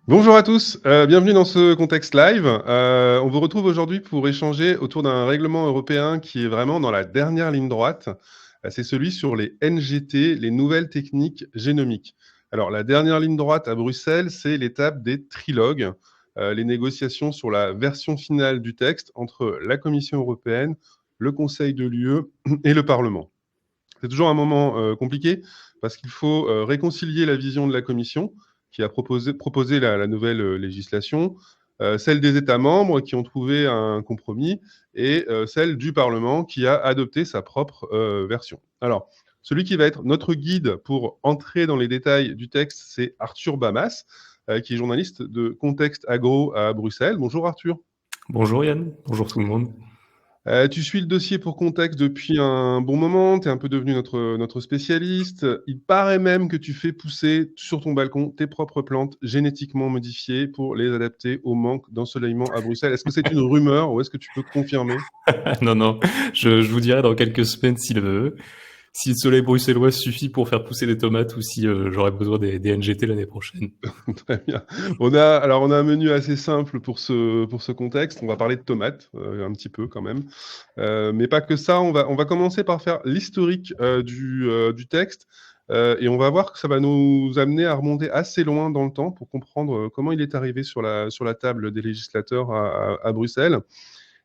Bonjour à tous, bienvenue dans ce contexte live. On vous retrouve aujourd'hui pour échanger autour d'un règlement européen qui est vraiment dans la dernière ligne droite. C'est celui sur les NGT, les nouvelles techniques génomiques. Alors la dernière ligne droite à Bruxelles, c'est l'étape des trilogues, les négociations sur la version finale du texte entre la Commission européenne, le Conseil de l'UE et le Parlement. C'est toujours un moment compliqué parce qu'il faut réconcilier la vision de la Commission qui a proposé la nouvelle législation, celle des États membres qui ont trouvé un compromis et celle du Parlement qui a adopté sa propre version. Alors, celui qui va être notre guide pour entrer dans les détails du texte, c'est Arthur Bamas, qui est journaliste de Contexte Agro à Bruxelles. Bonjour Arthur. Bonjour Yann, bonjour tout le monde. Tu suis le dossier pour Contexte depuis un bon moment, tu es un peu devenu notre spécialiste. Il paraît même que tu fais pousser sur ton balcon tes propres plantes génétiquement modifiées pour les adapter au manque d'ensoleillement à Bruxelles. Est-ce que c'est une rumeur ou est-ce que tu peux confirmer? Non, non, je vous dirai dans quelques semaines si le soleil bruxellois suffit pour faire pousser les tomates ou si j'aurai besoin des NGT l'année prochaine. Très bien. On a un menu assez simple pour ce contexte. On va parler de tomates, un petit peu quand même. Mais pas que ça. On va commencer par faire l'historique du texte. Et on va voir que ça va nous amener à remonter assez loin dans le temps pour comprendre comment il est arrivé sur la table des législateurs à Bruxelles.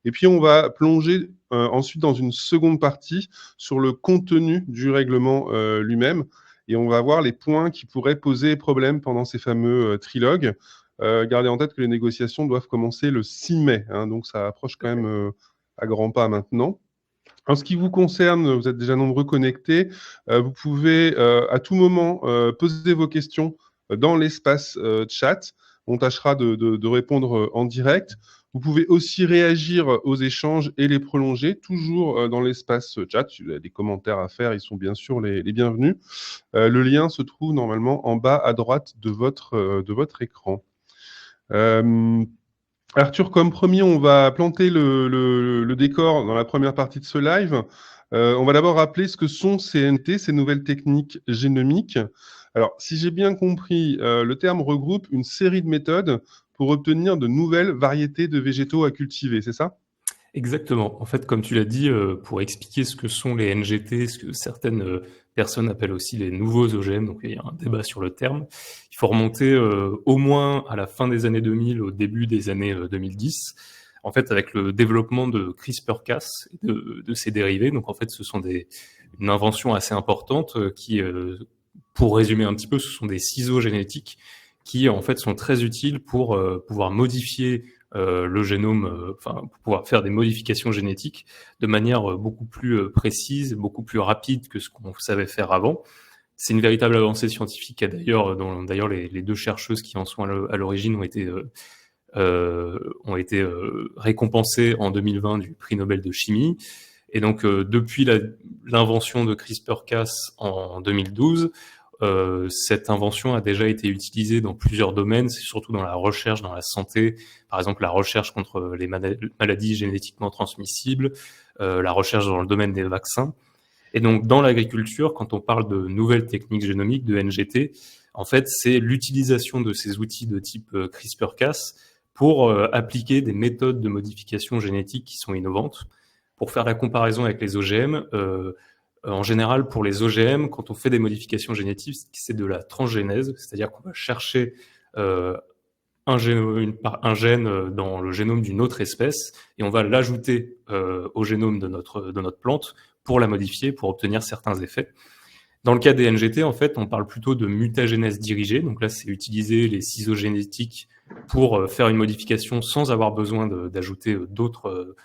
Et puis, on va plonger ensuite dans une seconde partie sur le contenu du règlement lui-même. Et on va voir les points qui pourraient poser problème pendant ces fameux trilogues. Gardez en tête que les négociations doivent commencer le 6 mai, hein, donc ça approche quand même à grands pas maintenant. En ce qui vous concerne, vous êtes déjà nombreux connectés. Vous pouvez à tout moment poser vos questions dans l'espace chat. On tâchera de répondre en direct. Vous pouvez aussi réagir aux échanges et les prolonger, toujours dans l'espace chat. Si vous avez des commentaires à faire, ils sont bien sûr les bienvenus. Le lien se trouve normalement en bas à droite de votre écran. Euh, Arthur, comme promis, on va planter le décor dans la première partie de ce live. On va d'abord rappeler ce que sont ces NT, ces nouvelles techniques génomiques. Alors, si j'ai bien compris, le terme regroupe une série de méthodes pour obtenir de nouvelles variétés de végétaux à cultiver, c'est ça? Exactement. En fait, comme tu l'as dit, pour expliquer ce que sont les NGT, ce que certaines personnes appellent aussi les nouveaux OGM, donc il y a un débat sur le terme, il faut remonter au moins à la fin des années 2000, au début des années 2010. En fait, avec le développement de CRISPR-Cas et de ses dérivés, donc en fait, ce sont une invention assez importante qui, pour résumer un petit peu, ce sont des ciseaux génétiques qui en fait sont très utiles pour pouvoir modifier le génome, pour pouvoir faire des modifications génétiques de manière beaucoup plus précise, beaucoup plus rapide que ce qu'on savait faire avant. C'est une véritable avancée scientifique. D'ailleurs, les deux chercheuses qui en sont à l'origine ont été récompensées en 2020 du prix Nobel de chimie. Et donc, depuis l'invention de CRISPR-Cas en 2012, cette invention a déjà été utilisée dans plusieurs domaines, c'est surtout dans la recherche, dans la santé, par exemple la recherche contre les maladies génétiquement transmissibles, la recherche dans le domaine des vaccins. Et donc dans l'agriculture, quand on parle de nouvelles techniques génomiques, de NGT, en fait c'est l'utilisation de ces outils de type CRISPR-Cas pour appliquer des méthodes de modification génétique qui sont innovantes. Pour faire la comparaison avec les OGM, en général, pour les OGM, quand on fait des modifications génétiques, c'est de la transgénèse, c'est-à-dire qu'on va chercher un gène dans le génome d'une autre espèce et on va l'ajouter au génome de notre plante pour la modifier, pour obtenir certains effets. Dans le cas des NGT, en fait, on parle plutôt de mutagénèse dirigée. Donc là, c'est utiliser les ciseaux génétiques pour faire une modification sans avoir besoin d'ajouter d'autres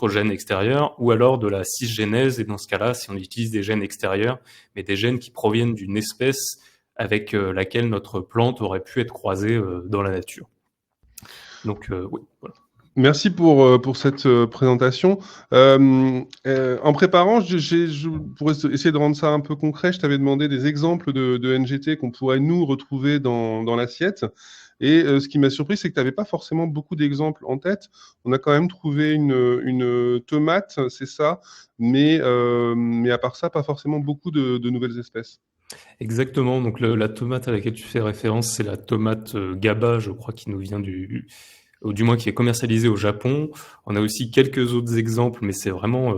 gènes extérieurs, ou alors de la cisgénèse. Et dans ce cas-là, si on utilise des gènes extérieurs, mais des gènes qui proviennent d'une espèce avec laquelle notre plante aurait pu être croisée dans la nature. Donc, oui, voilà. Merci pour cette présentation. En préparant, pour essayer de rendre ça un peu concret, je t'avais demandé des exemples de NGT qu'on pourrait nous retrouver dans l'assiette. Et ce qui m'a surpris, c'est que tu n'avais pas forcément beaucoup d'exemples en tête. On a quand même trouvé une tomate, c'est ça, mais à part ça, pas forcément beaucoup de nouvelles espèces. Exactement. Donc la tomate à laquelle tu fais référence, c'est la tomate GABA, je crois, qui nous vient ou du moins qui est commercialisée au Japon. On a aussi quelques autres exemples, mais c'est vraiment,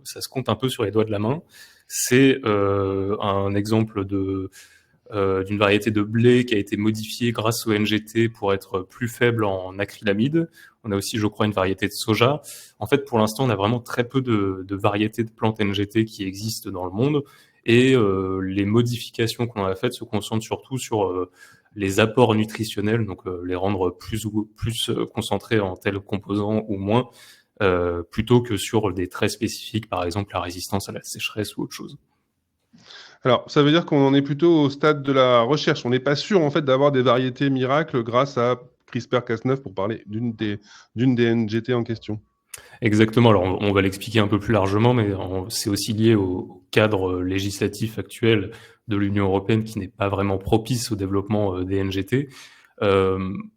ça se compte un peu sur les doigts de la main. C'est un exemple d'une variété de blé qui a été modifiée grâce au NGT pour être plus faible en acrylamide. On a aussi, je crois, une variété de soja. En fait, pour l'instant, on a vraiment très peu de variétés de plantes NGT qui existent dans le monde. Et les modifications qu'on a faites se concentrent surtout sur les apports nutritionnels, donc les rendre plus concentrés en tels composants ou moins, plutôt que sur des traits spécifiques, par exemple la résistance à la sécheresse ou autre chose. Alors, ça veut dire qu'on en est plutôt au stade de la recherche. On n'est pas sûr, en fait, d'avoir des variétés miracles grâce à CRISPR-Cas9 pour parler d'une des NGT en question. Exactement. Alors, on va l'expliquer un peu plus largement, mais c'est aussi lié au cadre législatif actuel de l'Union européenne qui n'est pas vraiment propice au développement des NGT.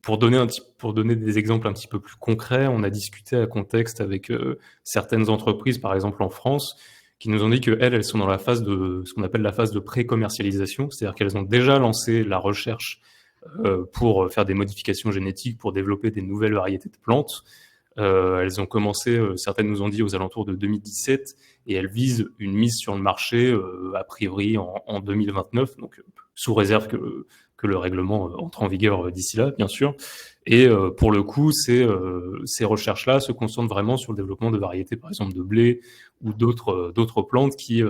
Pour donner des exemples un petit peu plus concrets, on a discuté à contexte avec certaines entreprises, par exemple en France, qui nous ont dit qu'elles sont dans la phase de ce qu'on appelle la phase de pré-commercialisation, c'est-à-dire qu'elles ont déjà lancé la recherche pour faire des modifications génétiques, pour développer des nouvelles variétés de plantes. Elles ont commencé, certaines nous ont dit aux alentours de 2017, et elles visent une mise sur le marché a priori en 2029, donc sous réserve que le règlement entre en vigueur d'ici là, bien sûr. Et pour le coup, ces recherches-là se concentrent vraiment sur le développement de variétés, par exemple de blé ou d'autres plantes qui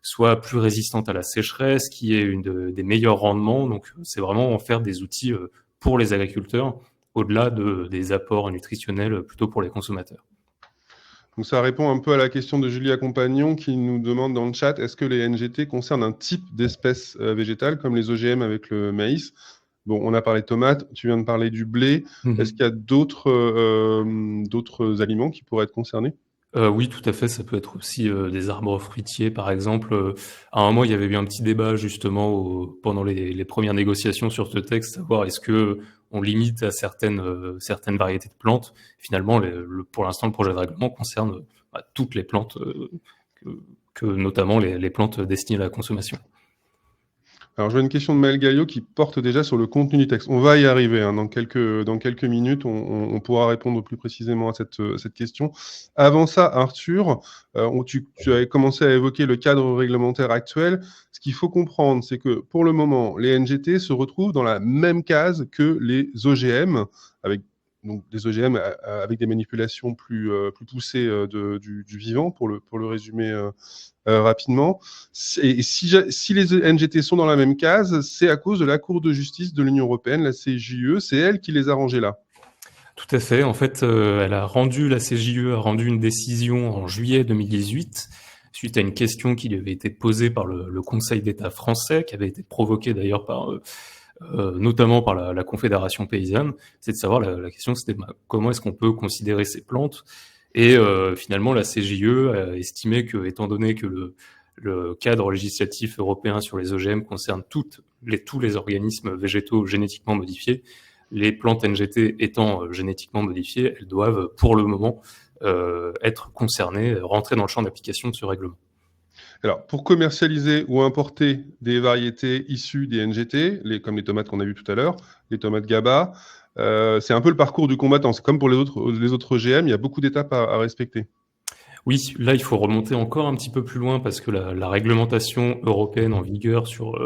soient plus résistantes à la sécheresse, qui aient des meilleurs rendements. Donc, c'est vraiment en faire des outils pour les agriculteurs, au-delà des apports nutritionnels plutôt pour les consommateurs. Donc ça répond un peu à la question de Julia Compagnon qui nous demande dans le chat, est-ce que les NGT concernent un type d'espèce végétale comme les OGM avec le maïs? Bon, on a parlé de tomates, tu viens de parler du blé. Est-ce qu'il y a d'autres aliments qui pourraient être concernés? Oui, tout à fait. Ça peut être aussi des arbres fruitiers, par exemple. À un moment, il y avait eu un petit débat justement pendant les premières négociations sur ce texte, savoir est-ce que on limite à certaines variétés de plantes. Finalement, pour l'instant, le projet de règlement concerne toutes les plantes, que notamment les plantes destinées à la consommation. Alors, je vois une question de Maël Galliot qui porte déjà sur le contenu du texte. On va y arriver, hein, dans quelques minutes, on pourra répondre plus précisément à cette question. Avant ça, Arthur, tu avais commencé à évoquer le cadre réglementaire actuel. Ce qu'il faut comprendre, c'est que pour le moment, les NGT se retrouvent dans la même case que les OGM, avec donc des OGM avec des manipulations plus poussées du vivant, pour le résumer rapidement. Et si les NGT sont dans la même case, c'est à cause de la Cour de justice de l'Union européenne, la CJUE, c'est elle qui les a rangés là. Tout à fait. En fait, la CJUE a rendu une décision en juillet 2018 suite à une question qui lui avait été posée par le Conseil d'État français, qui avait été provoquée d'ailleurs notamment par la Confédération paysanne. C'est de savoir, la question c'était comment est-ce qu'on peut considérer ces plantes. Et finalement, la CJUE a estimé que, étant donné que le cadre législatif européen sur les OGM concerne tous les organismes végétaux génétiquement modifiés, les plantes NGT étant génétiquement modifiées, elles doivent pour le moment être concernées, rentrer dans le champ d'application de ce règlement. Alors, pour commercialiser ou importer des variétés issues des NGT, comme les tomates qu'on a vues tout à l'heure, les tomates GABA, c'est un peu le parcours du combattant. C'est comme pour les autres OGM, il y a beaucoup d'étapes à respecter. Oui, là, il faut remonter encore un petit peu plus loin parce que la réglementation européenne en vigueur sur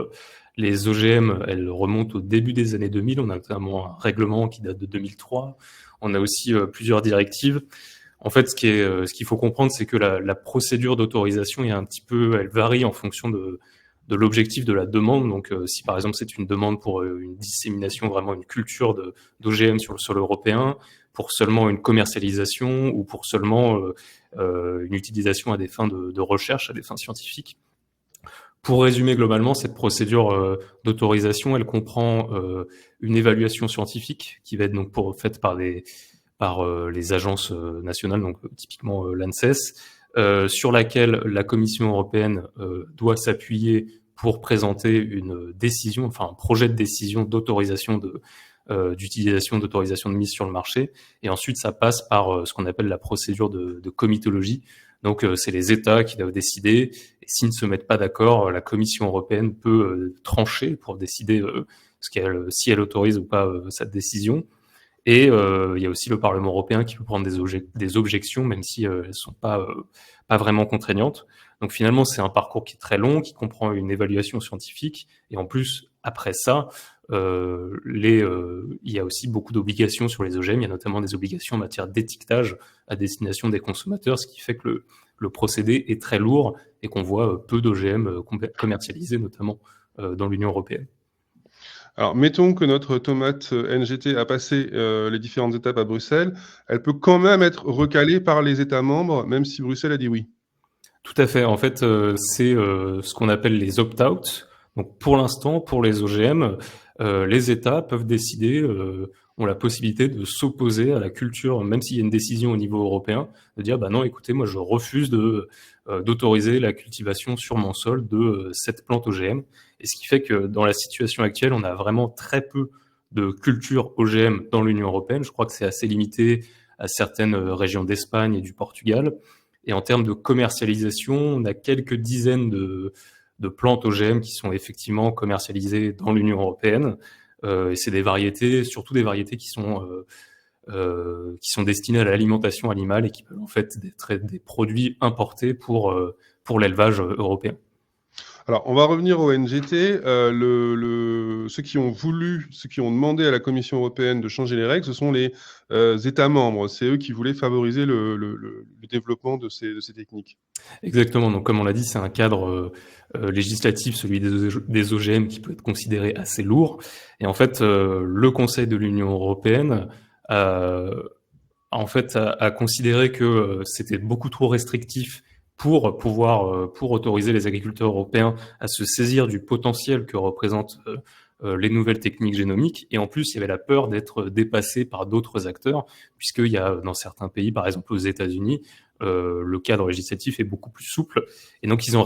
les OGM, elle remonte au début des années 2000. On a notamment un règlement qui date de 2003. On a aussi plusieurs directives. En fait, ce qu'il faut comprendre, c'est que la procédure d'autorisation elle varie en fonction de l'objectif de la demande. Donc, si par exemple c'est une demande pour une dissémination, vraiment une culture d'OGM sur le sol européen, pour seulement une commercialisation ou pour seulement une utilisation à des fins de recherche, à des fins scientifiques. Pour résumer globalement, cette procédure d'autorisation, elle comprend une évaluation scientifique qui va être donc faite par les agences nationales, donc typiquement l'ANSES, sur laquelle la Commission européenne doit s'appuyer pour présenter une décision, enfin un projet de décision d'autorisation d'utilisation, d'autorisation de mise sur le marché. Et ensuite, ça passe par ce qu'on appelle la procédure de comitologie. Donc c'est les États qui doivent décider, et s'ils ne se mettent pas d'accord, la Commission européenne peut trancher pour décider si elle autorise ou pas cette décision. Et il y a aussi le Parlement européen qui peut prendre des objections, même si elles sont pas vraiment contraignantes. Donc finalement, c'est un parcours qui est très long, qui comprend une évaluation scientifique, et en plus, après ça, il y a aussi beaucoup d'obligations sur les OGM. Il y a notamment des obligations en matière d'étiquetage à destination des consommateurs, ce qui fait que le procédé est très lourd et qu'on voit peu d'OGM commercialisés, notamment dans l'Union européenne. Alors, mettons que notre tomate NGT a passé les différentes étapes à Bruxelles. Elle peut quand même être recalée par les États membres, même si Bruxelles a dit oui. Tout à fait. En fait, c'est ce qu'on appelle les opt-out. Donc, pour l'instant, pour les OGM, les États peuvent décider, ont la possibilité de s'opposer à la culture, même s'il y a une décision au niveau européen, de dire, bah non, écoutez, moi, je refuse d'autoriser la cultivation sur mon sol de cette plante OGM. Et ce qui fait que dans la situation actuelle, on a vraiment très peu de culture OGM dans l'Union européenne. Je crois que c'est assez limité à certaines régions d'Espagne et du Portugal. Et en termes de commercialisation, on a quelques dizaines de plantes OGM qui sont effectivement commercialisées dans l'Union européenne. Et c'est des variétés, surtout des variétés qui sont destinées à l'alimentation animale et qui peuvent en fait être des produits importés pour l'élevage européen. Alors, on va revenir au NGT. Ceux qui ont demandé à la Commission européenne de changer les règles, ce sont les États membres. C'est eux qui voulaient favoriser le développement de ces techniques. Exactement. Donc, comme on l'a dit, c'est un cadre législatif, celui des OGM, qui peut être considéré assez lourd. Et en fait, le Conseil de l'Union européenne a considéré que c'était beaucoup trop restrictif pour autoriser les agriculteurs européens à se saisir du potentiel que représentent les nouvelles techniques génomiques. Et en plus, il y avait la peur d'être dépassé par d'autres acteurs, puisqu'il y a dans certains pays, par exemple aux États-Unis, le cadre législatif est beaucoup plus souple. Et donc, ils ont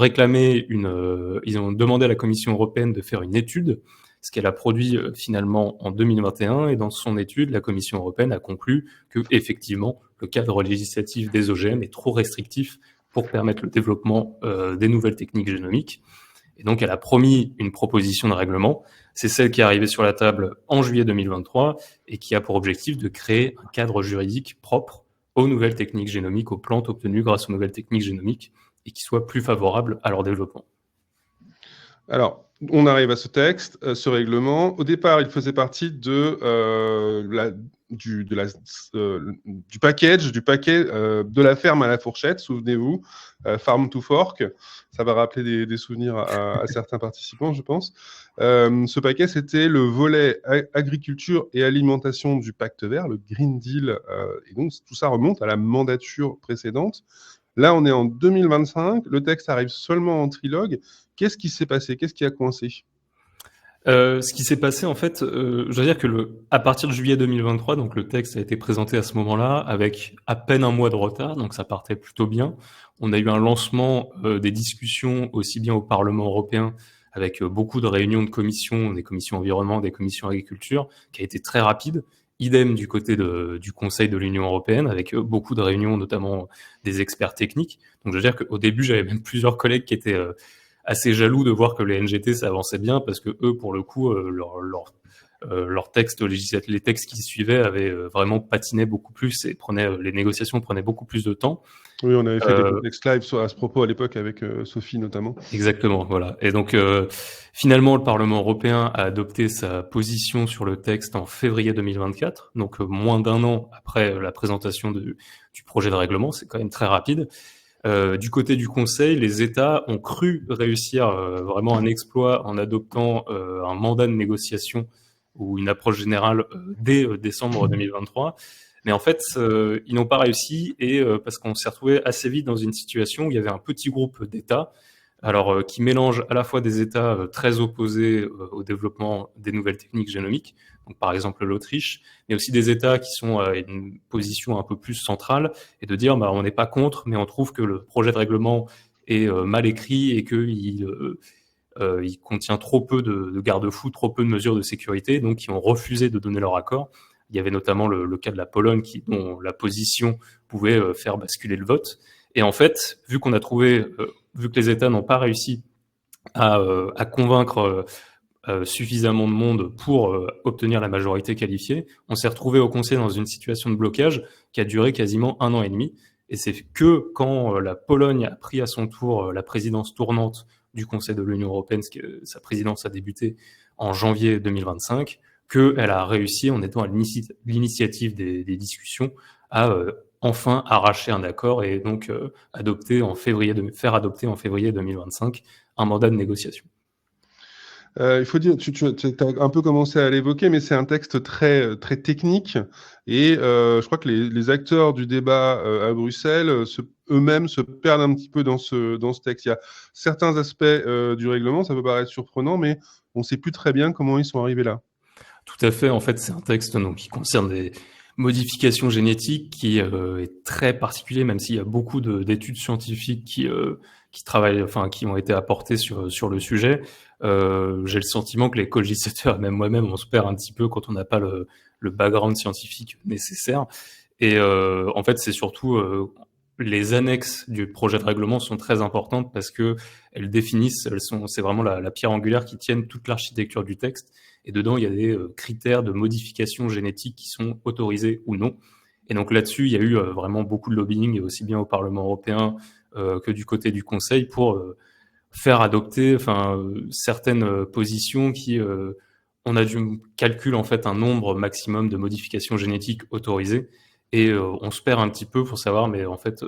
demandé à la Commission européenne de faire une étude, ce qu'elle a produit finalement en 2021. Et dans son étude, la Commission européenne a conclu que, effectivement, le cadre législatif des OGM est trop restrictif pour permettre le développement des nouvelles techniques génomiques. Et donc, elle a promis une proposition de règlement. C'est celle qui est arrivée sur la table en juillet 2023 et qui a pour objectif de créer un cadre juridique propre aux nouvelles techniques génomiques, aux plantes obtenues grâce aux nouvelles techniques génomiques, et qui soit plus favorable à leur développement. Alors, on arrive à ce texte, ce règlement. Au départ, il faisait partie du paquet de la ferme à la fourchette, souvenez-vous, Farm to Fork. Ça va rappeler des souvenirs à certains participants, je pense. Ce paquet, c'était le volet agriculture et alimentation du Pacte vert, le Green Deal. Et donc, tout ça remonte à la mandature précédente. Là, on est en 2025. Le texte arrive seulement en trilogue. Qu'est-ce qui s'est passé? Qu'est-ce qui a coincé? Ce qui s'est passé, en fait, je veux dire que à partir de juillet 2023, donc le texte a été présenté à ce moment-là avec à peine un mois de retard, donc ça partait plutôt bien. On a eu un lancement des discussions aussi bien au Parlement européen avec beaucoup de réunions de commissions, des commissions environnement, des commissions agriculture, qui a été très rapide. Idem du côté du Conseil de l'Union européenne, avec beaucoup de réunions, notamment des experts techniques. Donc je veux dire qu'au début, j'avais même plusieurs collègues qui étaient assez jaloux de voir que les NGT ça avançait bien, parce que eux, pour le coup, leurs textes législatifs, les textes qui suivaient avaient vraiment patiné beaucoup plus et les négociations prenaient beaucoup plus de temps. Oui, on avait fait des contextes live à ce propos à l'époque avec Sophie notamment. Exactement, voilà. Et donc finalement, le Parlement européen a adopté sa position sur le texte en février 2024, donc moins d'un an après la présentation du projet de règlement. C'est quand même très rapide. Du côté du Conseil, les États ont cru réussir vraiment un exploit en adoptant un mandat de négociation ou une approche générale dès décembre 2023. Mais en fait, ils n'ont pas réussi, et parce qu'on s'est retrouvé assez vite dans une situation où il y avait un petit groupe d'États, alors qui mélange à la fois des États très opposés au développement des nouvelles techniques génomiques, donc par exemple l'Autriche, mais aussi des États qui sont à une position un peu plus centrale, et de dire bah, on n'est pas contre, mais on trouve que le projet de règlement est mal écrit et qu'il il contient trop peu de garde-fous, trop peu de mesures de sécurité, donc qui ont refusé de donner leur accord. Il y avait notamment le cas de la Pologne dont la position pouvait faire basculer le vote. Et en fait, vu que les États n'ont pas réussi à convaincre suffisamment de monde pour obtenir la majorité qualifiée, on s'est retrouvé au Conseil dans une situation de blocage qui a duré quasiment 1 an et demi. Et c'est que quand la Pologne a pris à son tour la présidence tournante du Conseil de l'Union européenne, parce que sa présidence a débuté en janvier 2025, qu'elle a réussi, en étant à l'initiative des discussions, à enfin arracher un accord et donc faire adopter en février 2025 un mandat de négociation. Il faut dire, tu as un peu commencé à l'évoquer, mais c'est un texte très technique. Et je crois que les acteurs du débat à Bruxelles eux-mêmes se perdent un petit peu dans ce texte. Il y a certains aspects du règlement, ça peut paraître surprenant, mais on ne sait plus très bien comment ils sont arrivés là. Tout à fait. En fait, c'est un texte qui concerne des modifications génétiques qui est très particulier, même s'il y a beaucoup d'études scientifiques qui travaillent, enfin, qui ont été apportées sur le sujet. J'ai le sentiment que les co-législateurs, même moi-même, on se perd un petit peu quand on n'a pas le background scientifique nécessaire. Et en fait, c'est surtout les annexes du projet de règlement sont très importantes parce que elles définissent, c'est vraiment la pierre angulaire qui tienne toute l'architecture du texte. Et dedans, il y a des critères de modification génétique qui sont autorisés ou non. Et donc là-dessus, il y a eu vraiment beaucoup de lobbying, aussi bien au Parlement européen que du côté du Conseil, pour faire adopter certaines positions qui... on a dû calculer en fait un nombre maximum de modifications génétiques autorisées. Et on se perd un petit peu pour savoir, mais en fait,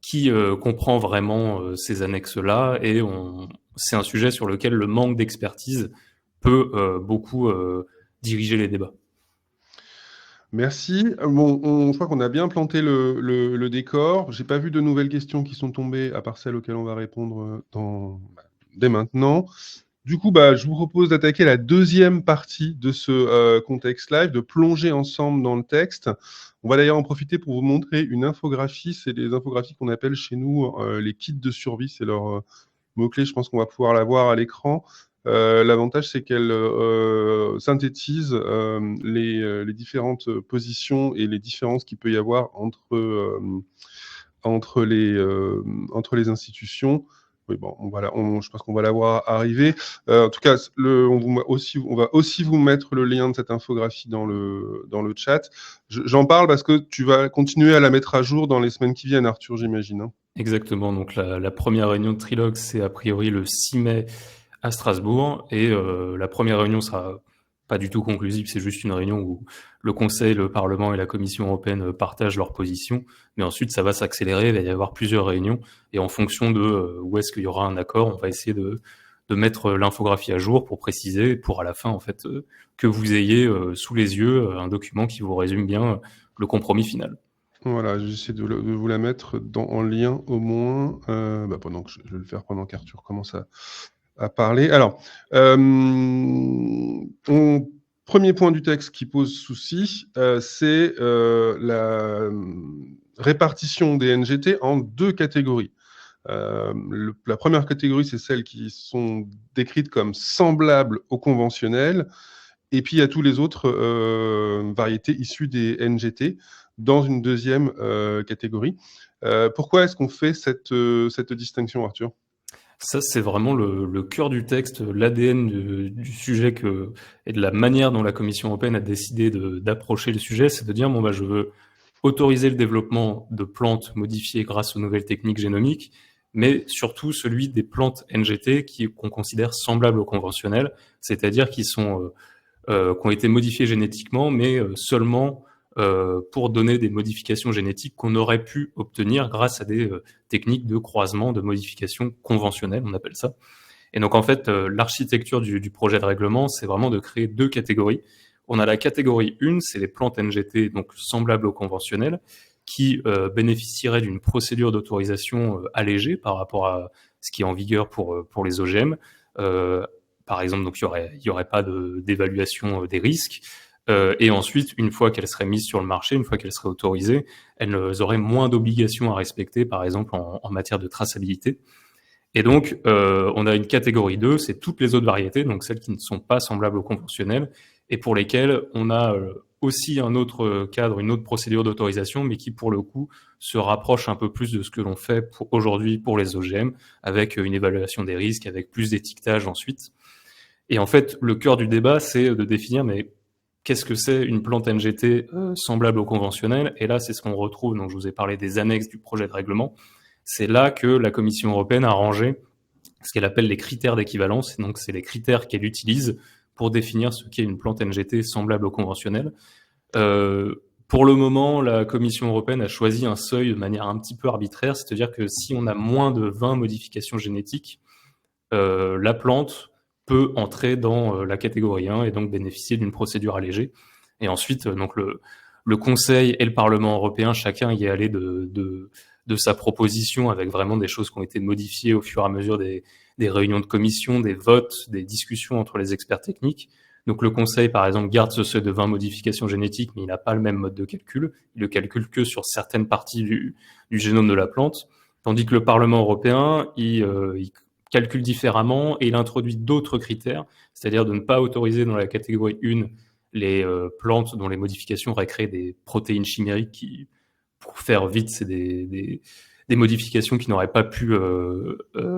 qui comprend vraiment ces annexes-là. Et c'est un sujet sur lequel le manque d'expertise peut beaucoup diriger les débats. Merci. Bon, je crois qu'on a bien planté le décor. J'ai pas vu de nouvelles questions qui sont tombées, à part celles auxquelles on va répondre dès maintenant. Du coup, je vous propose d'attaquer la deuxième partie de ce contexte live, de plonger ensemble dans le texte. On va d'ailleurs en profiter pour vous montrer une infographie. C'est les infographies qu'on appelle chez nous les kits de survie. C'est leur mot-clé. Je pense qu'on va pouvoir la voir à l'écran. L'avantage, c'est qu'elle synthétise les différentes positions et les différences qu'il peut y avoir entre les institutions. Oui, bon, je pense qu'on va la voir arriver. En tout cas, on va aussi vous mettre le lien de cette infographie dans le chat. J'en parle parce que tu vas continuer à la mettre à jour dans les semaines qui viennent, Arthur, j'imagine. Hein. Exactement. Donc la première réunion de trilogue, c'est a priori le 6 mai à Strasbourg. Et la première réunion sera pas du tout conclusive, c'est juste une réunion où le Conseil, le Parlement et la Commission européenne partagent leurs positions. Mais ensuite, ça va s'accélérer, il va y avoir plusieurs réunions. Et en fonction de où est-ce qu'il y aura un accord, on va essayer de mettre l'infographie à jour pour préciser, pour à la fin, en fait, que vous ayez sous les yeux un document qui vous résume bien le compromis final. Voilà, j'essaie de vous la mettre en lien au moins, pendant que je vais le faire pendant qu'Arthur commence à parler. Alors, premier point du texte qui pose souci, c'est la répartition des NGT en deux catégories. La première catégorie, c'est celles qui sont décrites comme semblables au conventionnel, et puis il y a tous les autres variétés issues des NGT dans une deuxième catégorie. Pourquoi est-ce qu'on fait cette distinction, Arthur ? Ça, c'est vraiment le cœur du texte, l'ADN du sujet et de la manière dont la Commission européenne a décidé d'approcher le sujet, c'est de dire, je veux autoriser le développement de plantes modifiées grâce aux nouvelles techniques génomiques, mais surtout celui des plantes NGT qu'on considère semblables aux conventionnelles, c'est-à-dire qui ont été modifiées génétiquement, mais seulement pour donner des modifications génétiques qu'on aurait pu obtenir grâce à des techniques de croisement, de modification conventionnelles, on appelle ça. Et donc en fait, l'architecture du projet de règlement, c'est vraiment de créer deux catégories. On a la catégorie 1, c'est les plantes NGT, donc semblables aux conventionnelles, qui bénéficieraient d'une procédure d'autorisation allégée par rapport à ce qui est en vigueur pour les OGM. Par exemple, donc il y aurait pas d'évaluation des risques. Et ensuite, une fois qu'elles seraient mises sur le marché, une fois qu'elles seraient autorisées, elles auraient moins d'obligations à respecter, par exemple en matière de traçabilité. Et donc, on a une catégorie 2, c'est toutes les autres variétés, donc celles qui ne sont pas semblables aux conventionnelles, et pour lesquelles on a aussi un autre cadre, une autre procédure d'autorisation, mais qui pour le coup se rapproche un peu plus de ce que l'on fait aujourd'hui pour les OGM, avec une évaluation des risques, avec plus d'étiquetage ensuite. Et en fait, le cœur du débat, c'est de définir, mais qu'est-ce que c'est une plante NGT semblable au conventionnel? Et là, c'est ce qu'on retrouve, donc je vous ai parlé des annexes du projet de règlement. C'est là que la Commission européenne a rangé ce qu'elle appelle les critères d'équivalence. Donc, c'est les critères qu'elle utilise pour définir ce qu'est une plante NGT semblable au conventionnel. Pour le moment, la Commission européenne a choisi un seuil de manière un petit peu arbitraire, c'est-à-dire que si on a moins de 20 modifications génétiques, la plante peut entrer dans la catégorie 1 et donc bénéficier d'une procédure allégée. Et ensuite, donc le Conseil et le Parlement européen, chacun y est allé de sa proposition avec vraiment des choses qui ont été modifiées au fur et à mesure des réunions de commission, des votes, des discussions entre les experts techniques. Donc le Conseil, par exemple, garde ce seuil de 20 modifications génétiques, mais il n'a pas le même mode de calcul. Il le calcule que sur certaines parties du génome de la plante, tandis que le Parlement européen, il calcule différemment et il introduit d'autres critères, c'est-à-dire de ne pas autoriser dans la catégorie 1 les plantes dont les modifications auraient créé des protéines chimériques qui, pour faire vite, c'est des modifications qui n'auraient pas pu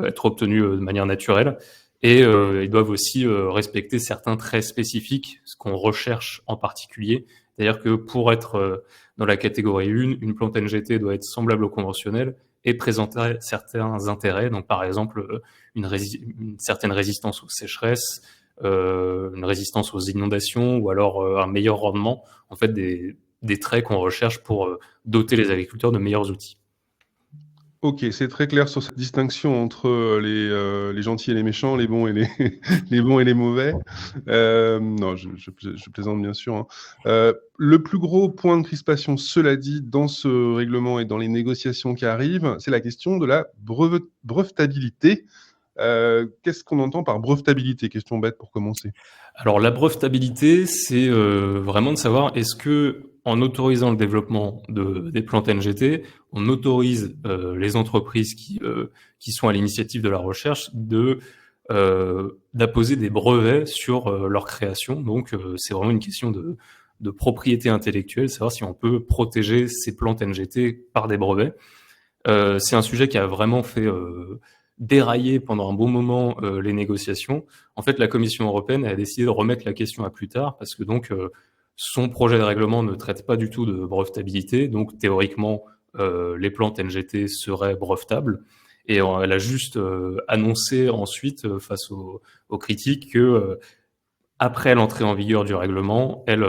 être obtenues de manière naturelle. Et ils doivent aussi respecter certains traits spécifiques, ce qu'on recherche en particulier. C'est-à-dire que pour être dans la catégorie 1, une plante NGT doit être semblable au conventionnel et présenter certains intérêts. Donc par exemple, une certaine résistance aux sécheresses, une résistance aux inondations ou alors un meilleur rendement. En fait, des traits qu'on recherche pour doter les agriculteurs de meilleurs outils. Ok, c'est très clair sur cette distinction entre les gentils et les méchants, les bons et les, les bons et les mauvais. Non, je plaisante bien sûr, hein. Le plus gros point de crispation, cela dit, dans ce règlement et dans les négociations qui arrivent, c'est la question de la brevetabilité. Qu'est-ce qu'on entend par brevetabilité? Question bête pour commencer. Alors la brevetabilité, c'est vraiment de savoir est-ce que en autorisant le développement des plantes NGT, on autorise les entreprises qui sont à l'initiative de la recherche d'apposer des brevets sur leur création. Donc c'est vraiment une question de propriété intellectuelle, savoir si on peut protéger ces plantes NGT par des brevets. C'est un sujet qui a vraiment fait dérailler pendant un bon moment les négociations. En fait, la Commission européenne a décidé de remettre la question à plus tard parce que donc son projet de règlement ne traite pas du tout de brevetabilité. Donc théoriquement, les plantes NGT seraient brevetables. Et elle a juste annoncé ensuite, face aux critiques, que après l'entrée en vigueur du règlement, elle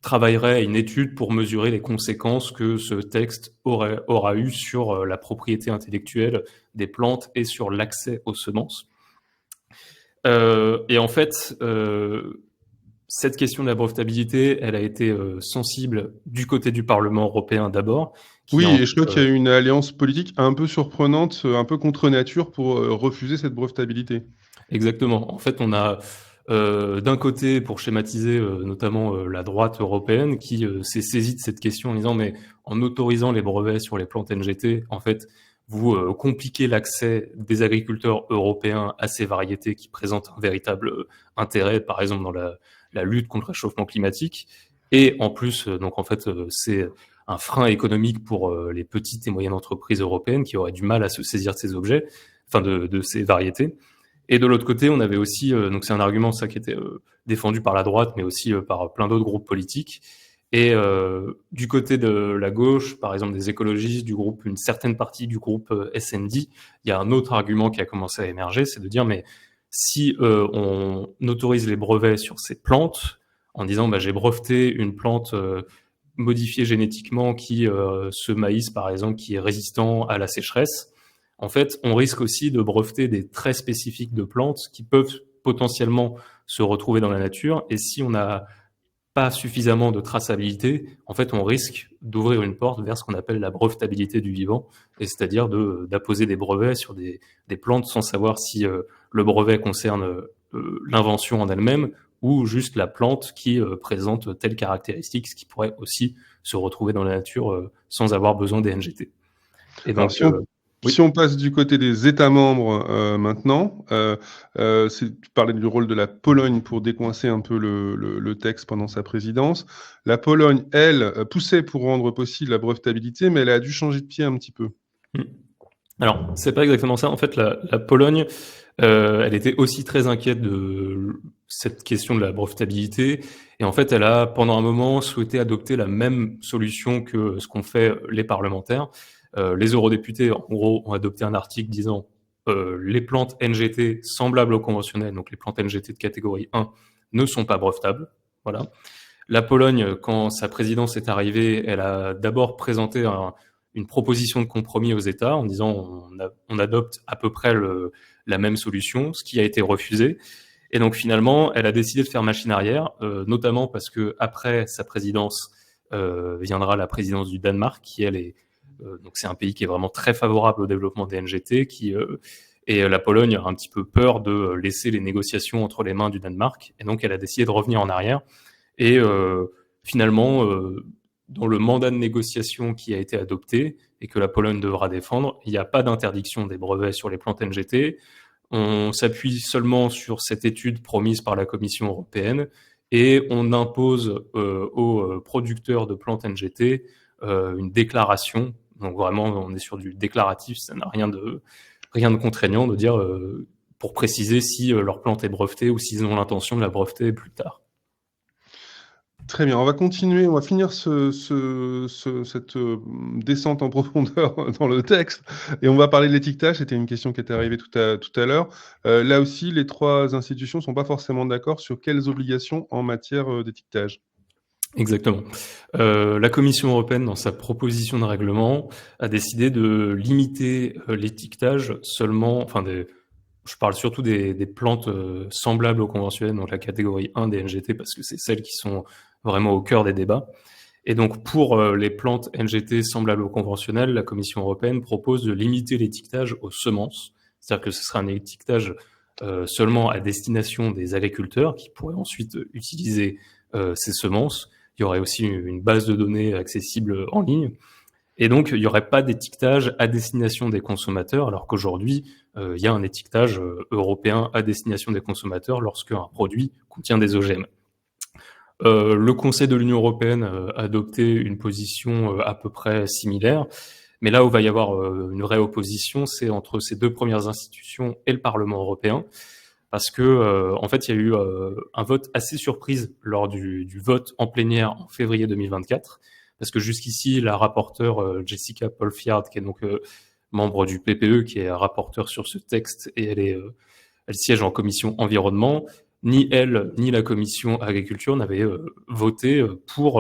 travaillerait à une étude pour mesurer les conséquences que ce texte aura eu sur la propriété intellectuelle des plantes et sur l'accès aux semences. Et en fait, cette question de la brevetabilité, elle a été sensible du côté du Parlement européen d'abord. Oui, et je crois qu'il y a eu une alliance politique un peu surprenante, un peu contre nature pour refuser cette brevetabilité. Exactement. En fait, on a d'un côté, pour schématiser, notamment la droite européenne qui s'est saisie de cette question en disant mais en autorisant les brevets sur les plantes NGT, en fait, vous compliquez l'accès des agriculteurs européens à ces variétés qui présentent un véritable intérêt, par exemple dans la lutte contre le réchauffement climatique. Et en plus, donc en fait, c'est un frein économique pour les petites et moyennes entreprises européennes qui auraient du mal à se saisir de ces objets, enfin de ces variétés. Et de l'autre côté, on avait aussi, donc c'est un argument ça qui était défendu par la droite, mais aussi par plein d'autres groupes politiques. Et du côté de la gauche, par exemple des écologistes, une certaine partie du groupe SND, il y a un autre argument qui a commencé à émerger, c'est de dire mais si on autorise les brevets sur ces plantes, en disant bah, j'ai breveté une plante modifiée génétiquement ce maïs par exemple qui est résistant à la sécheresse, en fait, on risque aussi de breveter des traits spécifiques de plantes qui peuvent potentiellement se retrouver dans la nature. Et si on n'a pas suffisamment de traçabilité, en fait, on risque d'ouvrir une porte vers ce qu'on appelle la brevetabilité du vivant, et c'est-à-dire d'apposer des brevets sur des plantes sans savoir si le brevet concerne l'invention en elle-même ou juste la plante qui présente telle caractéristique, ce qui pourrait aussi se retrouver dans la nature sans avoir besoin des NGT. Et donc, Oui. Si on passe du côté des États membres maintenant, tu parlais du rôle de la Pologne pour décoincer un peu le texte pendant sa présidence. La Pologne, elle, poussait pour rendre possible la brevetabilité, mais elle a dû changer de pied un petit peu. Alors, c'est pas exactement ça. En fait, la Pologne, elle était aussi très inquiète de cette question de la brevetabilité. Et en fait, elle a, pendant un moment, souhaité adopter la même solution que ce qu'ont fait les parlementaires. Les eurodéputés, en gros, ont adopté un article disant les plantes NGT semblables aux conventionnelles, donc les plantes NGT de catégorie 1, ne sont pas brevetables. Voilà. La Pologne, quand sa présidence est arrivée, elle a d'abord présenté une proposition de compromis aux États en disant on adopte à peu près la même solution, ce qui a été refusé. Et donc finalement, elle a décidé de faire machine arrière, notamment parce que après sa présidence viendra la présidence du Danemark, qui elle est donc c'est un pays qui est vraiment très favorable au développement des NGT, et la Pologne a un petit peu peur de laisser les négociations entre les mains du Danemark, et donc elle a décidé de revenir en arrière. Et finalement, dans le mandat de négociation qui a été adopté et que la Pologne devra défendre, il n'y a pas d'interdiction des brevets sur les plantes NGT. On s'appuie seulement sur cette étude promise par la Commission européenne et on impose aux producteurs de plantes NGT une déclaration. Donc vraiment, on est sur du déclaratif, ça n'a rien de contraignant de dire pour préciser si leur plante est brevetée ou s'ils ont l'intention de la breveter plus tard. Très bien, on va continuer, on va finir cette descente en profondeur dans le texte et on va parler de l'étiquetage. C'était une question qui était arrivée tout à l'heure. Là aussi, les trois institutions ne sont pas forcément d'accord sur quelles obligations en matière d'étiquetage. Exactement. La Commission européenne, dans sa proposition de règlement, a décidé de limiter l'étiquetage seulement, je parle surtout des plantes semblables aux conventionnelles, donc la catégorie 1 des NGT, parce que c'est celles qui sont vraiment au cœur des débats. Et donc, pour les plantes NGT semblables aux conventionnelles, la Commission européenne propose de limiter l'étiquetage aux semences. C'est-à-dire que ce sera un étiquetage seulement à destination des agriculteurs qui pourraient ensuite utiliser ces semences. Il y aurait aussi une base de données accessible en ligne. Et donc, il n'y aurait pas d'étiquetage à destination des consommateurs, alors qu'aujourd'hui, il y a un étiquetage européen à destination des consommateurs lorsqu'un produit contient des OGM. Le Conseil de l'Union européenne a adopté une position à peu près similaire, mais là où va y avoir une vraie opposition, c'est entre ces deux premières institutions et le Parlement européen, parce que en fait, il y a eu un vote assez surprise lors du vote en plénière en février 2024, parce que jusqu'ici, la rapporteure Jessica Polfjard, qui est donc membre du PPE, qui est rapporteure sur ce texte, et elle siège en commission environnement, ni elle, ni la commission agriculture n'avaient voté pour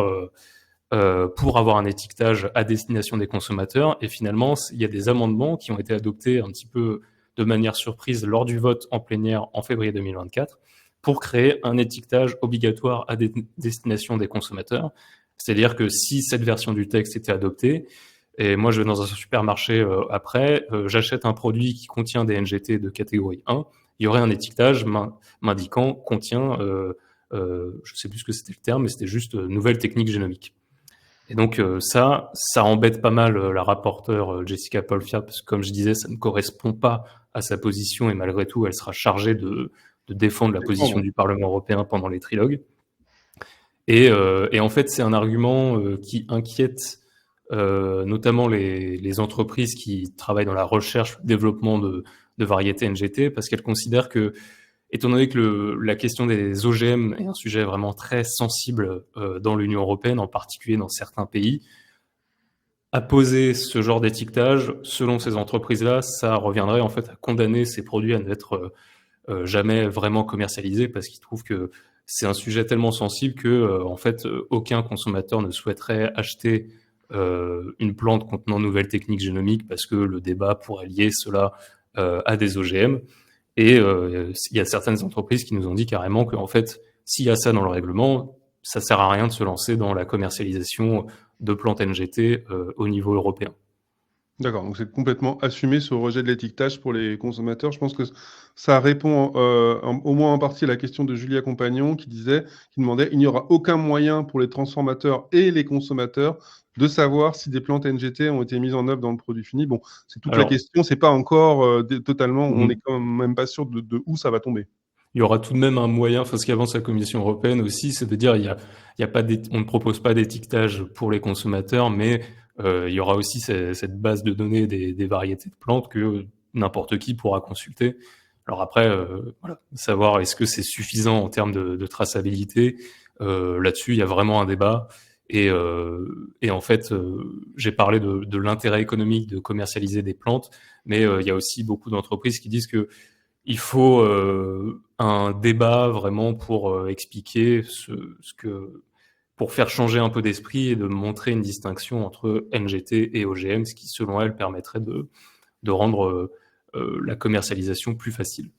avoir un étiquetage à destination des consommateurs. Et finalement, il y a des amendements qui ont été adoptés un petit peu de manière surprise lors du vote en plénière en février 2024 pour créer un étiquetage obligatoire à destination des consommateurs. C'est-à-dire que si cette version du texte était adoptée, et moi je vais dans un supermarché après, j'achète un produit qui contient des NGT de catégorie 1, il y aurait un étiquetage m'indiquant contient, je ne sais plus ce que c'était le terme, mais c'était juste nouvelle technique génomique. Et donc ça embête pas mal la rapporteure Jessica Polfjard, parce que comme je disais, ça ne correspond pas à sa position et malgré tout, elle sera chargée de défendre la position du Parlement européen pendant les trilogues. Et en fait, c'est un argument qui inquiète notamment les entreprises qui travaillent dans la recherche, développement de variétés NGT, parce qu'elles considèrent que, étant donné que la question des OGM est un sujet vraiment très sensible dans l'Union européenne, en particulier dans certains pays, à poser ce genre d'étiquetage, selon ces entreprises-là, ça reviendrait en fait à condamner ces produits à n'être jamais vraiment commercialisés, parce qu'ils trouvent que c'est un sujet tellement sensible que en fait aucun consommateur ne souhaiterait acheter une plante contenant nouvelles techniques génomiques parce que le débat pourrait lier cela à des OGM. Et il y a certaines entreprises qui nous ont dit carrément qu'en fait, s'il y a ça dans le règlement, ça sert à rien de se lancer dans la commercialisation de plantes NGT au niveau européen. D'accord, donc c'est complètement assumé ce rejet de l'étiquetage pour les consommateurs. Je pense que ça répond au moins en partie à la question de Julia Compagnon qui demandait, il n'y aura aucun moyen pour les transformateurs et les consommateurs de savoir si des plantes NGT ont été mises en œuvre dans le produit fini. Bon, c'est toute la Alors, question, c'est pas encore totalement, on n'est mhm. quand même pas sûr de où ça va tomber. Il y aura tout de même un moyen, enfin ce qu'avance la Commission européenne aussi, c'est de dire il y a pas on ne propose pas d'étiquetage pour les consommateurs, mais il y aura aussi cette base de données des variétés de plantes que n'importe qui pourra consulter. Alors après, voilà, savoir est-ce que c'est suffisant en termes de traçabilité, là-dessus il y a vraiment un débat. Et en fait, j'ai parlé de l'intérêt économique de commercialiser des plantes, mais il y a aussi beaucoup d'entreprises qui disent que il faut un débat vraiment pour expliquer ce que, pour faire changer un peu d'esprit et de montrer une distinction entre NGT et OGM, ce qui, selon elle, permettrait de rendre la commercialisation plus facile.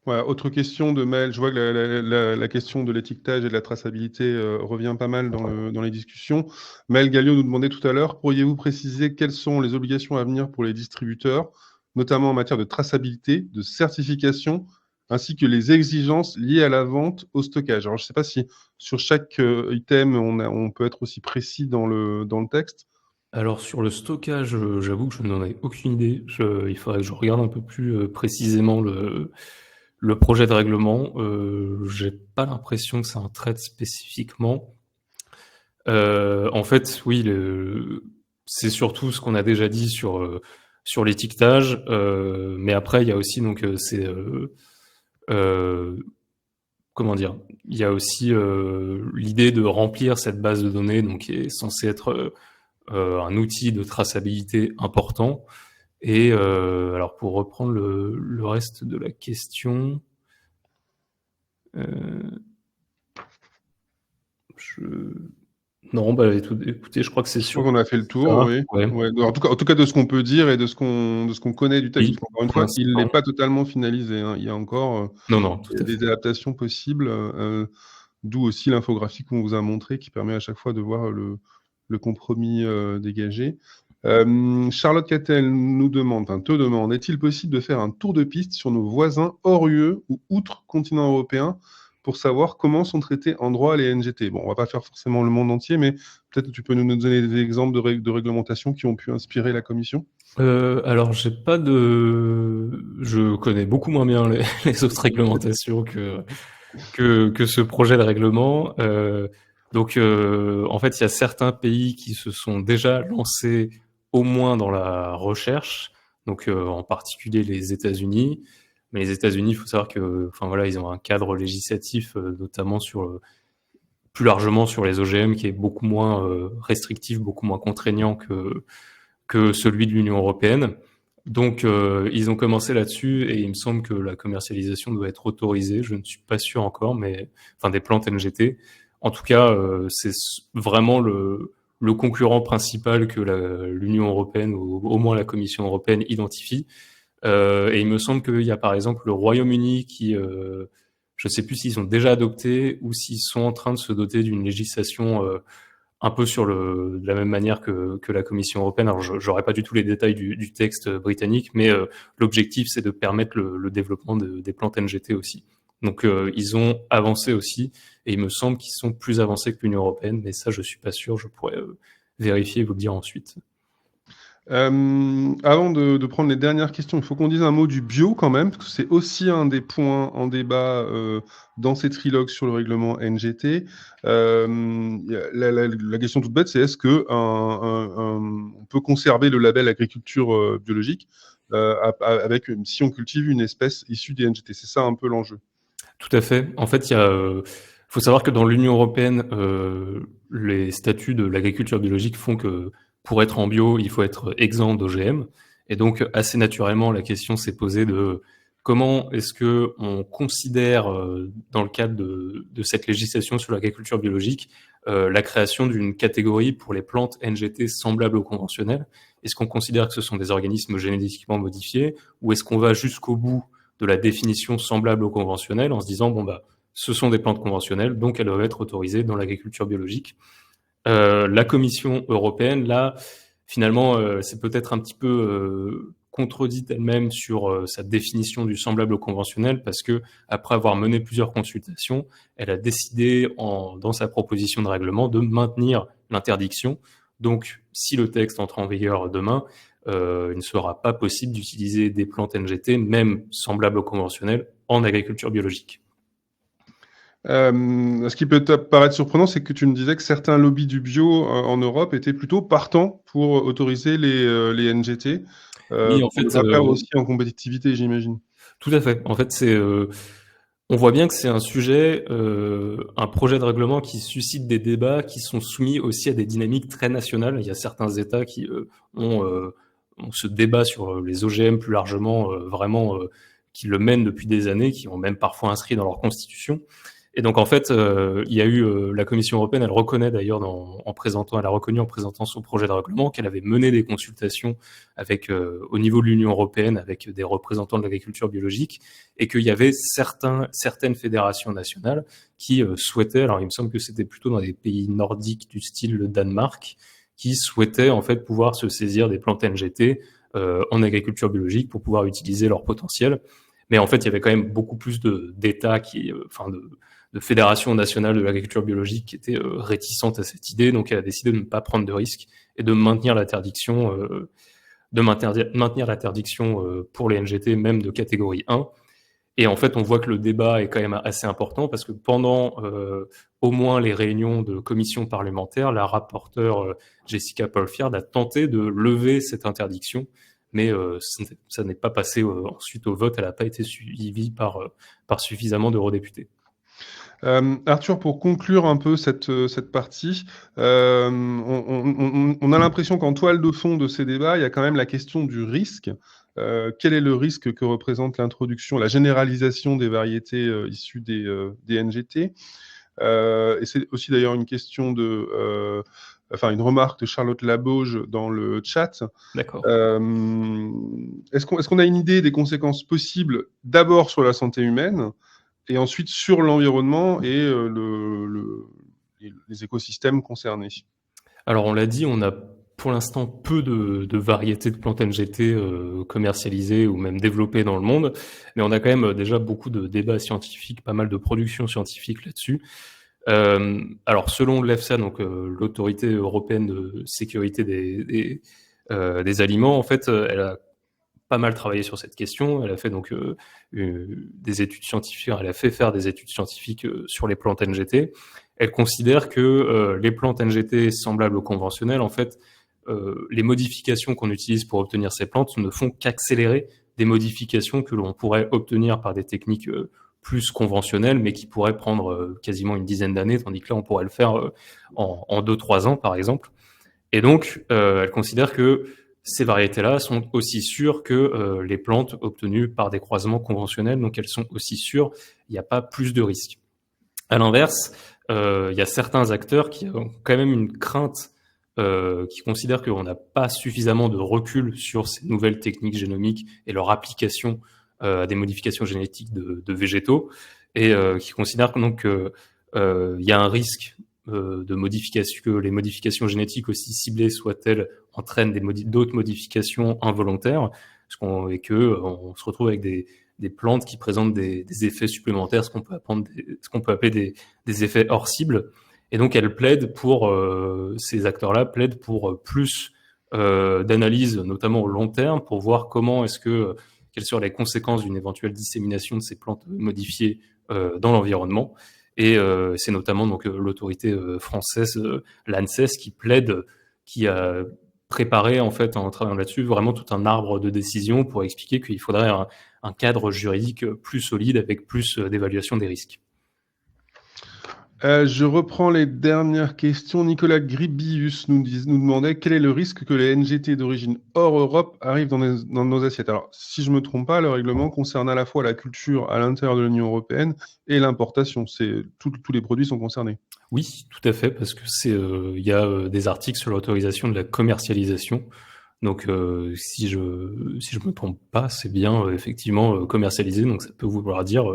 Voilà, autre question de Maël. Je vois que la question de l'étiquetage et de la traçabilité revient pas mal dans les discussions. Maël Galliot nous demandait tout à l'heure, pourriez-vous préciser quelles sont les obligations à venir pour les distributeurs, notamment en matière de traçabilité, de certification, ainsi que les exigences liées à la vente au stockage. Alors, je ne sais pas si sur chaque item, on peut être aussi précis dans le texte. Alors sur le stockage, j'avoue que je n'en ai aucune idée. Il faudrait que je regarde un peu plus précisément le projet de règlement. J'ai pas l'impression que ça en traite spécifiquement. En fait, oui, c'est surtout ce qu'on a déjà dit sur l'étiquetage, mais après il y a aussi donc euh, comment dire, il y a aussi l'idée de remplir cette base de données, donc qui est censée être un outil de traçabilité important. Et alors pour reprendre le reste de la question, euh, je... non, bah écoutez, je crois que c'est Je crois sur qu'on a fait le tour, ça. oui. Ouais. Ouais. En tout cas, de ce qu'on peut dire et de ce qu'on connaît du texte. Oui, Parce qu'encore une pour fois, il n'est l'instant. pas totalement finalisé, hein. Il y a encore Non, non, tout à fait. des adaptations possibles, d'où aussi l'infographie qu'on vous a montrée qui permet à chaque fois de voir le compromis dégagé. Charlotte Cattel nous demande, enfin, te demande, est-il possible de faire un tour de piste sur nos voisins hors UE ou outre continent européen pour savoir comment sont traités en droit les NGT? Bon, on va pas faire forcément le monde entier, mais peut-être que tu peux nous donner des exemples de réglementations qui ont pu inspirer la Commission. Alors, je connais beaucoup moins bien les autres réglementations que ce projet de règlement. Donc, en fait, il y a certains pays qui se sont déjà lancés au moins dans la recherche. Donc, en particulier les États-Unis. Mais les États-Unis, il faut savoir que, enfin voilà, ils ont un cadre législatif, notamment plus largement sur les OGM, qui est beaucoup moins restrictif, beaucoup moins contraignant que celui de l'Union européenne. Donc, ils ont commencé là-dessus et il me semble que la commercialisation doit être autorisée. Je ne suis pas sûr encore, mais enfin des plantes NGT. En tout cas, c'est vraiment le concurrent principal que l'Union européenne ou au moins la Commission européenne identifie. Et il me semble qu'il y a par exemple le Royaume-Uni qui, je ne sais plus s'ils ont déjà adopté ou s'ils sont en train de se doter d'une législation un peu de la même manière que la Commission européenne. Alors, j'aurais pas du tout les détails du texte britannique, mais l'objectif, c'est de permettre le développement des plantes NGT aussi. Donc, ils ont avancé aussi, et il me semble qu'ils sont plus avancés que l'Union européenne, mais ça, je suis pas sûr. Je pourrais vérifier et vous le dire ensuite. Avant de prendre les dernières questions, il faut qu'on dise un mot du bio quand même, parce que c'est aussi un des points en débat dans ces trilogues sur le règlement NGT. La question toute bête, c'est est-ce que on peut conserver le label agriculture biologique avec si on cultive une espèce issue des NGT? C'est ça un peu l'enjeu. Tout à fait. En fait, faut savoir que dans l'Union européenne, les statuts de l'agriculture biologique font que pour être en bio, il faut être exempt d'OGM. Et donc, assez naturellement, la question s'est posée de comment est-ce que on considère, dans le cadre de cette législation sur l'agriculture biologique, la création d'une catégorie pour les plantes NGT semblables aux conventionnelles. Est-ce qu'on considère que ce sont des organismes génétiquement modifiés ou est-ce qu'on va jusqu'au bout de la définition semblable au conventionnel en se disant bon bah ce sont des plantes conventionnelles donc elles doivent être autorisées dans l'agriculture biologique. La Commission européenne là Finalement, c'est peut-être un petit peu contredite elle-même sur sa définition du semblable au conventionnel, parce que après avoir mené plusieurs consultations, elle a décidé dans sa proposition de règlement de maintenir l'interdiction. Donc, si le texte entre en vigueur demain, il ne sera pas possible d'utiliser des plantes NGT, même semblables au conventionnel, en agriculture biologique. Ce qui peut te paraître surprenant, c'est que tu me disais que certains lobbies du bio en Europe étaient plutôt partants pour autoriser les NGT, Oui, en pour ne fait, pas perdre aussi en compétitivité, j'imagine. tout à fait. En fait, on voit bien que c'est un sujet, un projet de règlement qui suscite des débats qui sont soumis aussi à des dynamiques très nationales. Il y a certains États qui ont ce débat sur les OGM plus largement, vraiment, qui le mènent depuis des années, qui ont même parfois inscrit dans leur constitution. Et donc en fait, il y a eu la Commission européenne, elle reconnaît d'ailleurs elle a reconnu en présentant son projet de règlement qu'elle avait mené des consultations avec au niveau de l'Union européenne avec des représentants de l'agriculture biologique, et qu'il y avait certaines fédérations nationales qui souhaitaient, alors il me semble que c'était plutôt dans des pays nordiques du style le Danemark, qui souhaitaient en fait pouvoir se saisir des plantes NGT en agriculture biologique pour pouvoir utiliser leur potentiel. Mais en fait, il y avait quand même beaucoup plus d'États de fédérations nationales de l'agriculture biologique qui étaient réticentes à cette idée, donc elle a décidé de ne pas prendre de risques et de maintenir l'interdiction pour les NGT, même de catégorie 1. Et en fait, on voit que le débat est quand même assez important, parce que pendant au moins les réunions de commission parlementaire, la rapporteure Jessica Pulford a tenté de lever cette interdiction, mais ça n'est pas passé ensuite au vote, elle n'a pas été suivie par suffisamment d'eurodéputés. Arthur, pour conclure un peu cette partie, on a l'impression qu'en toile de fond de ces débats, il y a quand même la question du risque. Quel est le risque que représente l'introduction, la généralisation des variétés issues des NGT? Et c'est aussi d'ailleurs une question une remarque de Charlotte Labauge dans le chat. D'accord. Est-ce qu'on a une idée des conséquences possibles, d'abord sur la santé humaine, et ensuite sur l'environnement et les écosystèmes concernés? Alors on l'a dit, on a pour l'instant peu de variétés de plantes NGT commercialisées ou même développées dans le monde, mais on a quand même déjà beaucoup de débats scientifiques, pas mal de productions scientifiques là-dessus. Alors selon l'EFSA, donc l'autorité européenne de sécurité des aliments, en fait, elle a pas mal travaillé sur cette question. Elle a fait donc des études scientifiques. Elle a fait faire des études scientifiques sur les plantes NGT. Elle considère que les plantes NGT semblables aux conventionnelles, en fait, les modifications qu'on utilise pour obtenir ces plantes ne font qu'accélérer des modifications que l'on pourrait obtenir par des techniques plus conventionnelles, mais qui pourraient prendre quasiment une dizaine d'années, tandis que là, on pourrait le faire en 2-3 ans, par exemple. Et donc, elle considère que ces variétés-là sont aussi sûres que les plantes obtenues par des croisements conventionnels, donc elles sont aussi sûres, il n'y a pas plus de risques. À l'inverse, il y a certains acteurs qui ont quand même une crainte, qui considèrent qu'on n'a pas suffisamment de recul sur ces nouvelles techniques génomiques et leur application à des modifications génétiques de végétaux, et qui considèrent donc qu'il y a un risque de modification, que les modifications génétiques, aussi ciblées soient-elles, entraînent d'autres modifications involontaires, et qu'on se retrouve avec des plantes qui présentent des effets supplémentaires, ce qu'on peut appeler des effets hors cible. Et donc elle plaide pour, ces acteurs-là plaident pour plus d'analyse, notamment au long terme, pour voir quelles seraient les conséquences d'une éventuelle dissémination de ces plantes modifiées dans l'environnement. Et c'est notamment donc l'autorité française, l'ANSES, qui a préparé, en fait, en travaillant là-dessus, vraiment tout un arbre de décision pour expliquer qu'il faudrait un cadre juridique plus solide avec plus d'évaluation des risques. Je reprends les dernières questions. Nicolas Gribius nous demandait quel est le risque que les NGT d'origine hors Europe arrivent dans nos assiettes. Alors, si je ne me trompe pas, le règlement concerne à la fois la culture à l'intérieur de l'Union européenne et l'importation. Tous les produits sont concernés. Oui, tout à fait, parce que il y a des articles sur l'autorisation de la commercialisation. Donc, si je me trompe pas, c'est bien effectivement commercialiser. Donc, ça peut vouloir dire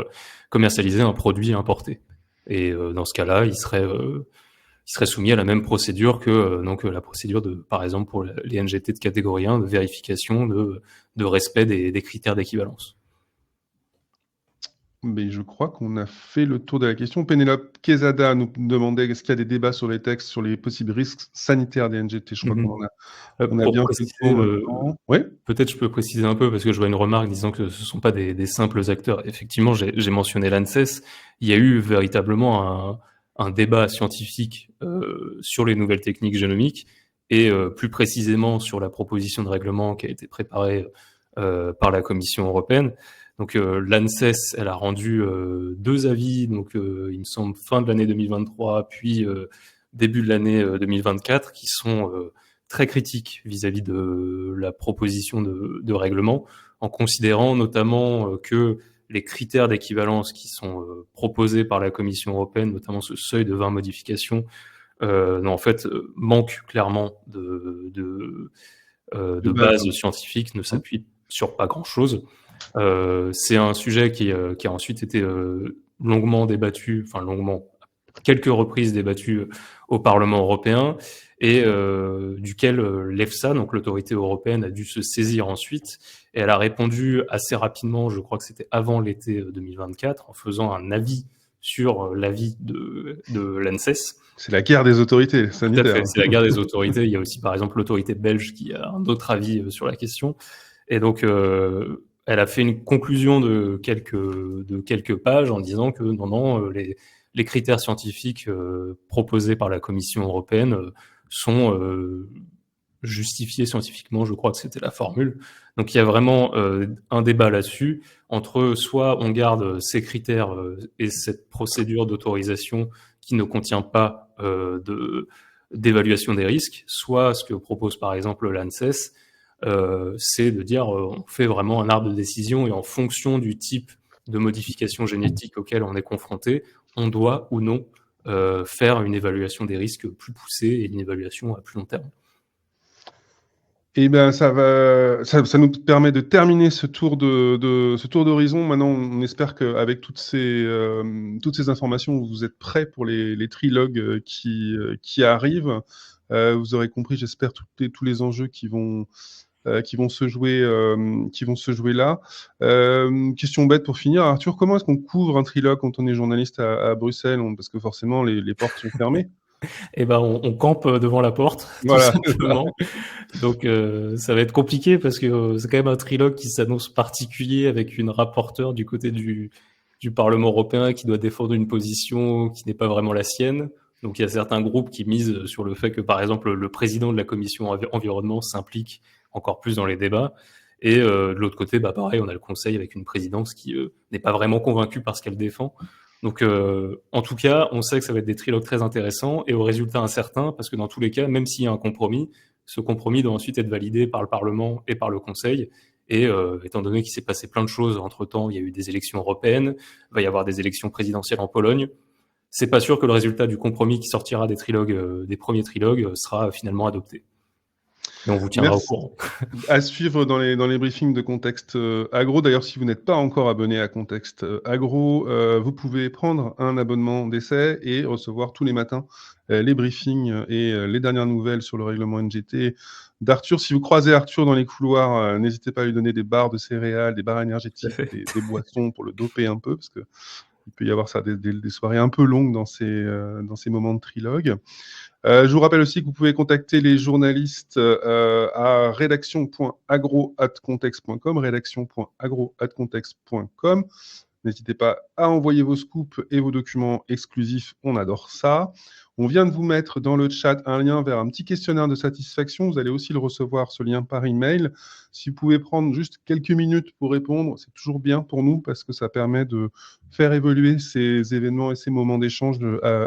commercialiser un produit importé. Et dans ce cas-là, il serait qui serait soumis à la même procédure que la procédure par exemple pour les NGT de catégorie 1, de vérification de respect des critères d'équivalence. Mais je crois qu'on a fait le tour de la question. Pénélope Quesada nous demandait est-ce qu'il y a des débats sur les textes sur les possibles risques sanitaires des NGT. Je crois qu'on a bien fait le tour maintenant. Oui. Peut-être je peux préciser un peu parce que je vois une remarque disant que ce ne sont pas des simples acteurs. Effectivement, j'ai mentionné l'ANSES. Il y a eu véritablement un débat scientifique sur les nouvelles techniques génomiques et plus précisément sur la proposition de règlement qui a été préparée par la Commission européenne. Donc l'ANSES, elle a rendu 2 avis, donc il me semble fin de l'année 2023, puis début de l'année 2024, qui sont très critiques vis-à-vis de la proposition de règlement, en considérant notamment que les critères d'équivalence qui sont proposés par la Commission européenne, notamment ce seuil de 20 modifications, en fait, manquent clairement de base scientifique, ne s'appuient sur pas grand-chose. C'est un sujet qui a ensuite été longuement débattu, quelques reprises débattu au Parlement européen, et duquel l'EFSA, donc l'autorité européenne, a dû se saisir ensuite, et elle a répondu assez rapidement, je crois que c'était avant l'été 2024, en faisant un avis sur l'avis de l'ANSES. C'est la guerre des autorités sanitaires. Tout à fait, c'est la guerre des autorités. Il y a aussi, par exemple, l'autorité belge qui a un autre avis sur la question. Et donc, elle a fait une conclusion de quelques pages en disant que les critères scientifiques proposés par la Commission européenne sont justifiés scientifiquement, je crois que c'était la formule. Donc il y a vraiment un débat là-dessus, entre soit on garde ces critères et cette procédure d'autorisation qui ne contient pas d'évaluation des risques, soit ce que propose par exemple l'ANSES, c'est de dire on fait vraiment un arbre de décision et en fonction du type de modification génétique auquel on est confronté, on doit ou non faire une évaluation des risques plus poussée et une évaluation à plus long terme. Et ben ça nous permet de terminer ce tour d'horizon. Maintenant, on espère qu'avec toutes ces informations, vous êtes prêts pour les trilogues qui arrivent. Vous aurez compris, j'espère, tous les enjeux qui vont se jouer là. Question bête pour finir, Arthur, comment est-ce qu'on couvre un trilogue quand on est journaliste à Bruxelles, parce que forcément les portes sont fermées. Eh ben, on campe devant la porte, voilà, tout simplement. Donc, ça va être compliqué parce que c'est quand même un trilogue qui s'annonce particulier avec une rapporteure du côté du Parlement européen qui doit défendre une position qui n'est pas vraiment la sienne. Donc, il y a certains groupes qui misent sur le fait que, par exemple, le président de la commission environnement s'implique encore plus dans les débats. Et de l'autre côté, pareil, on a le conseil avec une présidence qui n'est pas vraiment convaincue par ce qu'elle défend. Donc, en tout cas, on sait que ça va être des trilogues très intéressants et au résultat incertain, parce que dans tous les cas, même s'il y a un compromis, ce compromis doit ensuite être validé par le Parlement et par le Conseil. Et étant donné qu'il s'est passé plein de choses entre-temps, il y a eu des élections européennes, il va y avoir des élections présidentielles en Pologne. C'est pas sûr que le résultat du compromis qui sortira des trilogues, des premiers trilogues, sera finalement adopté. Et on vous tiendra au courant. À suivre dans les briefings de Contexte Agro. D'ailleurs, si vous n'êtes pas encore abonné à Contexte Agro, vous pouvez prendre un abonnement d'essai et recevoir tous les matins les briefings et les dernières nouvelles sur le règlement NGT d'Arthur. Si vous croisez Arthur dans les couloirs, n'hésitez pas à lui donner des barres de céréales, des barres énergétiques, des boissons pour le doper un peu, parce que il peut y avoir ça des soirées un peu longues dans ces moments de trilogue. Je vous rappelle aussi que vous pouvez contacter les journalistes à rédaction.agro@context.com, rédaction.agro@context.com. N'hésitez pas à envoyer vos scoops et vos documents exclusifs, on adore ça. On vient de vous mettre dans le chat un lien vers un petit questionnaire de satisfaction. Vous allez aussi le recevoir, ce lien, par email. Si vous pouvez prendre juste quelques minutes pour répondre, c'est toujours bien pour nous parce que ça permet de faire évoluer ces événements et ces moments d'échange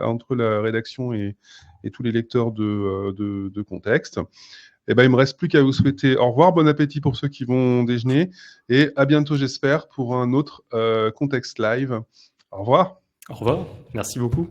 entre la rédaction et tous les lecteurs de Contexte. Eh ben, il ne me reste plus qu'à vous souhaiter au revoir, bon appétit pour ceux qui vont déjeuner et à bientôt, j'espère, pour un autre Contexte Live. Au revoir. Au revoir, merci beaucoup.